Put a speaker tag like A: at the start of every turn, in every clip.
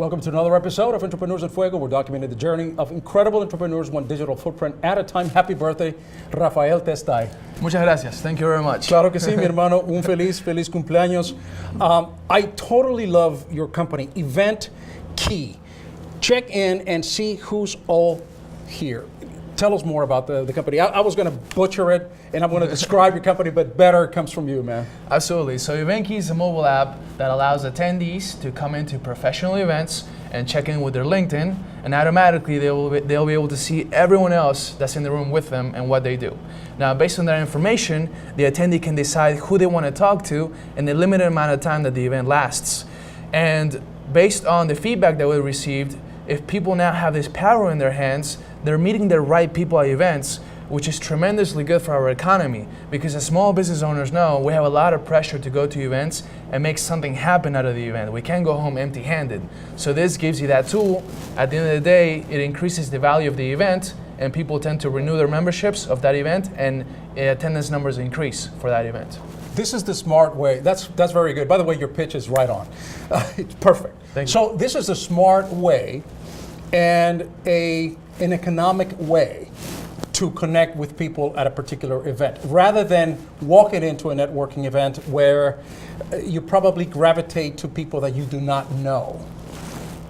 A: Welcome to another episode of Entrepreneurs in Fuego. We're documenting the journey of incredible entrepreneurs, one digital footprint at a time. Happy birthday, Rafael Testai.
B: Muchas gracias. Thank you very much.
A: Claro que sí, mi hermano. Un feliz cumpleaños. I totally love your company, EventKey. Check in and see who's all here. Tell us more about the company. I was going to butcher it, and I'm going to describe your company, but better comes from you, man.
B: Absolutely. So EventKey is a mobile app that allows attendees to come into professional events and check in with their LinkedIn, and automatically they'll be able to see everyone else that's in the room with them and what they do. Now, based on that information, the attendee can decide who they want to talk to in the limited amount of time that the event lasts. And based on the feedback that we received, if people now have this power in their hands, they're meeting the right people at events, which is tremendously good for our economy. Because as small business owners know, we have a lot of pressure to go to events and make something happen out of the event. We can't go home empty-handed. So this gives you that tool. At the end of the day, it increases the value of the event, and people tend to renew their memberships of that event, and attendance numbers increase for that event.
A: This is the smart way. That's very good. By the way, your pitch is right on. It's perfect.
B: Thank you.
A: So this is a smart way and an economic way to connect with people at a particular event, rather than walking into a networking event where you probably gravitate to people that you do not know,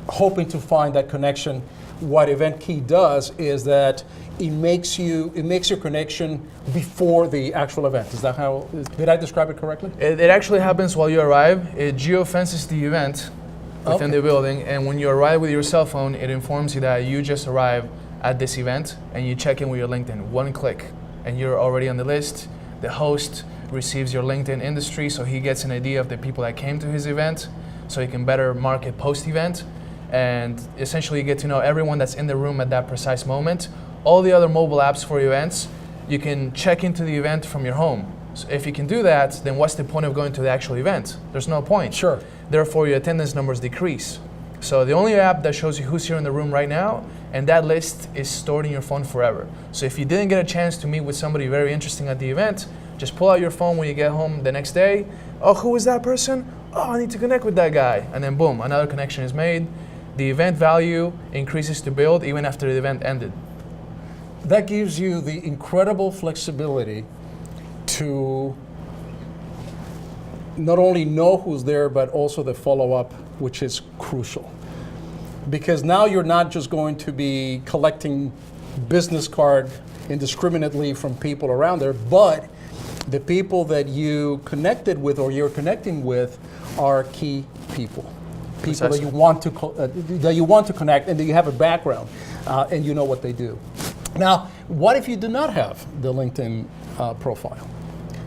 A: hoping to find that connection. What EventKey does is that it makes your connection before the actual event. Is that how? Did I describe it correctly?
B: It actually happens while you arrive. It geofences the event within the building, and when you arrive with your cell phone, it informs you that you just arrived at this event, and you check in with your LinkedIn. One click, and you're already on the list. The host receives your LinkedIn industry, so he gets an idea of the people that came to his event, so he can better market post-event. And essentially you get to know everyone that's in the room at that precise moment. All the other mobile apps for events, you can check into the event from your home. So if you can do that, then what's the point of going to the actual event? There's no point.
A: Sure.
B: Therefore, your attendance numbers decrease. So the only app that shows you who's here in the room right now, and that list is stored in your phone forever. So if you didn't get a chance to meet with somebody very interesting at the event, just pull out your phone when you get home the next day. Oh, who is that person? Oh, I need to connect with that guy. And then boom, another connection is made. The event value increases to build even after the event ended.
A: That gives you the incredible flexibility to not only know who's there, but also the follow-up, which is crucial. Because now you're not just going to be collecting business card indiscriminately from people around there, but the people that you connected with or you're connecting with are key people. People that you want to connect, and that you have a background, and you know what they do. Now, what if you do not have the LinkedIn profile?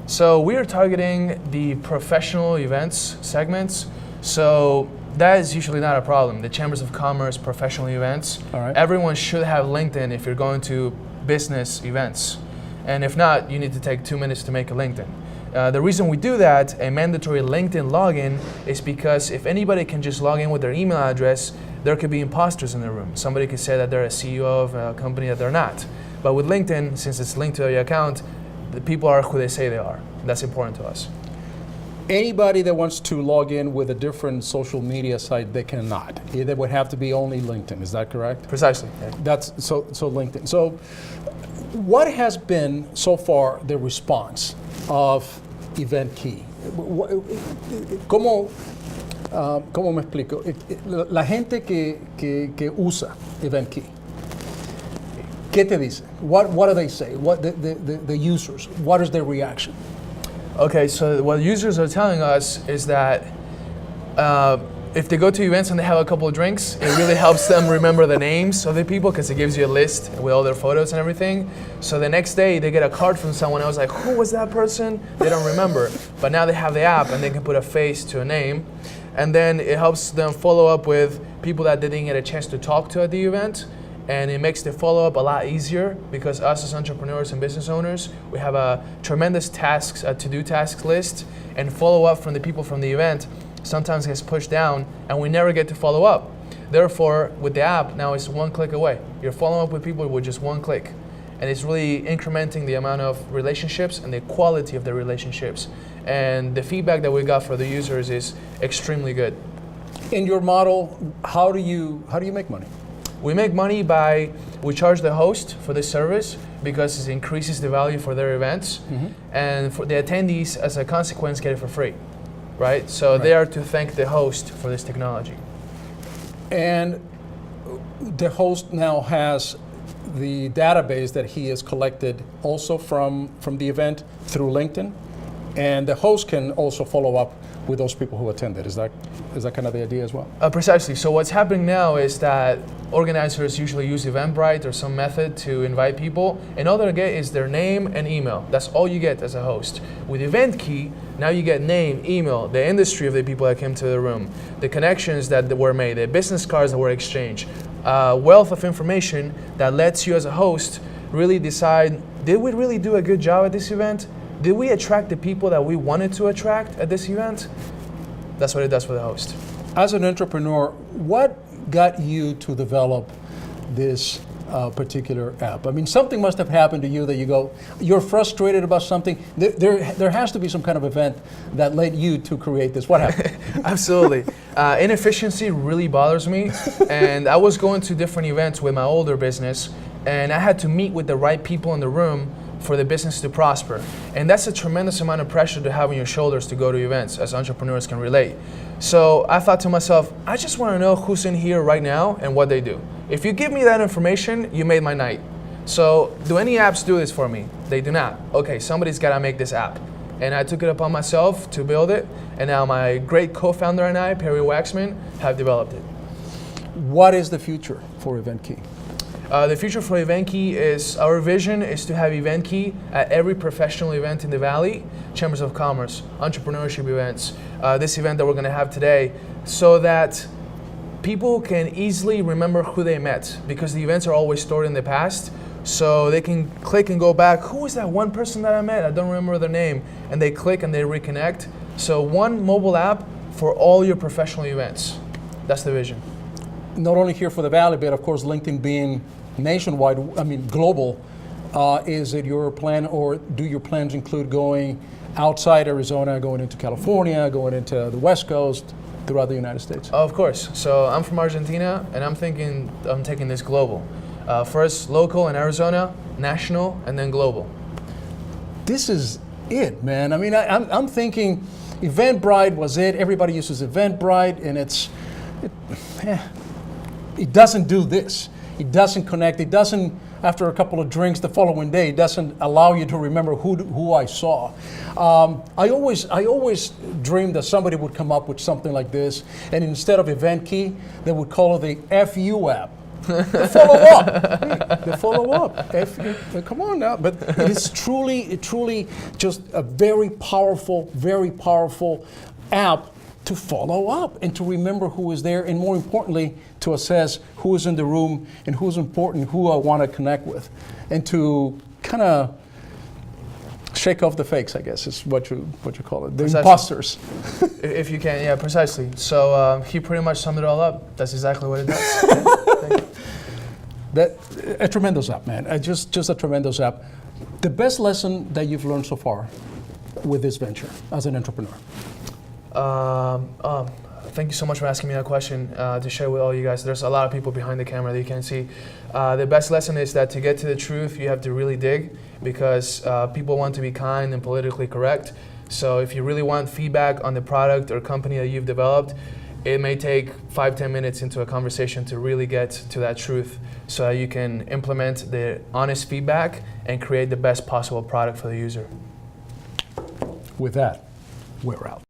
B: So we are targeting the professional events segments. So that is usually not a problem. The chambers of commerce, professional events.
A: All right.
B: Everyone should have LinkedIn if you're going to business events. And if not, you need to take 2 minutes to make a LinkedIn. The reason we do that, a mandatory LinkedIn login, is because if anybody can just log in with their email address, there could be imposters in the room. Somebody could say that they're a CEO of a company that they're not. But with LinkedIn, since it's linked to your account, the people are who they say they are. That's important to us.
A: Anybody that wants to log in with a different social media site, they cannot. They would have to be only LinkedIn. Is that correct?
B: Precisely.
A: That's so LinkedIn. So what has been so far the response of EventKey? ¿Cómo me explico? La gente que usa EventKey, ¿qué te dice? What do they say? What the users? What is their reaction?
B: Okay, so what users are telling us is that if they go to events and they have a couple of drinks, it really helps them remember the names of the people, because it gives you a list with all their photos and everything. So the next day they get a card from someone else like, who was that person? They don't remember. But now they have the app and they can put a face to a name. And then it helps them follow up with people that they didn't get a chance to talk to at the event. And it makes the follow-up a lot easier, because us as entrepreneurs and business owners, we have a tremendous to-do tasks list, and follow-up from the people from the event sometimes gets pushed down, and we never get to follow up. Therefore, with the app, now it's one click away. You're following up with people with just one click. And it's really incrementing the amount of relationships and the quality of the relationships. And the feedback that we got for the users is extremely good.
A: In your model, how do you make money?
B: We make money we charge the host for this service because it increases the value for their events, and for the attendees, as a consequence, get it for free, right? So they are to thank the host for this technology.
A: And the host now has the database that he has collected also from the event through LinkedIn, and the host can also follow up with those people who attended. Is that kind of the idea as well?
B: Precisely. So what's happening now is that organizers usually use Eventbrite or some method to invite people, and all they get is their name and email. That's all you get as a host. With EventKey, now you get name, email, the industry of the people that came to the room, the connections that were made, the business cards that were exchanged, wealth of information that lets you as a host really decide, did we really do a good job at this event? Did we attract the people that we wanted to attract at this event? That's what it does for the host.
A: As an entrepreneur, what got you to develop this particular app? I mean, something must have happened to you that you go, you're frustrated about something. There has to be some kind of event that led you to create this. What happened?
B: Absolutely. Inefficiency really bothers me. And I was going to different events with my older business, and I had to meet with the right people in the room for the business to prosper. And that's a tremendous amount of pressure to have on your shoulders to go to events, as entrepreneurs can relate. So I thought to myself, I just want to know who's in here right now and what they do. If you give me that information, you made my night. So do any apps do this for me? They do not. Okay, somebody's got to make this app. And I took it upon myself to build it. And now my great co-founder and I, Perry Waxman, have developed it.
A: What is the future for EventKey?
B: The future for EventKey is, our vision is to have EventKey at every professional event in the Valley, Chambers of Commerce, entrepreneurship events, this event that we're going to have today, so that people can easily remember who they met, because the events are always stored in the past, so they can click and go back, who is that one person that I met? I don't remember their name. And they click and they reconnect. So one mobile app for all your professional events. That's the vision.
A: Not only here for the Valley, but of course LinkedIn being nationwide, I mean global, is it your plan, or do your plans include going outside Arizona, going into California, going into the West Coast, throughout the United States?
B: Of course. So I'm from Argentina, and I'm taking this global. First local in Arizona, national, and then global. This
A: is it, man. I mean, I'm thinking Eventbrite was it. Everybody uses Eventbrite, and it doesn't do this. It doesn't connect. It doesn't, after a couple of drinks the following day, it doesn't allow you to remember who I saw. I always dreamed that somebody would come up with something like this, and instead of EventKey, they would call it the FU app. The follow-up. The follow-up. Come on now. But it is truly just a very powerful app to follow up and to remember who is there, and more importantly, to assess who is in the room and who's important, who I want to connect with, and to kind of shake off the fakes, I guess is what you call it, the imposters.
B: If you can, yeah, precisely. So he pretty much summed it all up. That's exactly what it does.
A: A tremendous app, man. Just a tremendous app. The best lesson that you've learned so far with this venture as an entrepreneur?
B: Thank you so much for asking me that question to share with all you guys. There's a lot of people behind the camera that you can see. The best lesson is that to get to the truth, you have to really dig, because people want to be kind and politically correct. So if you really want feedback on the product or company that you've developed, it may take 5-10 minutes into a conversation to really get to that truth, so that you can implement the honest feedback and create the best possible product for the user.
A: With that, we're out.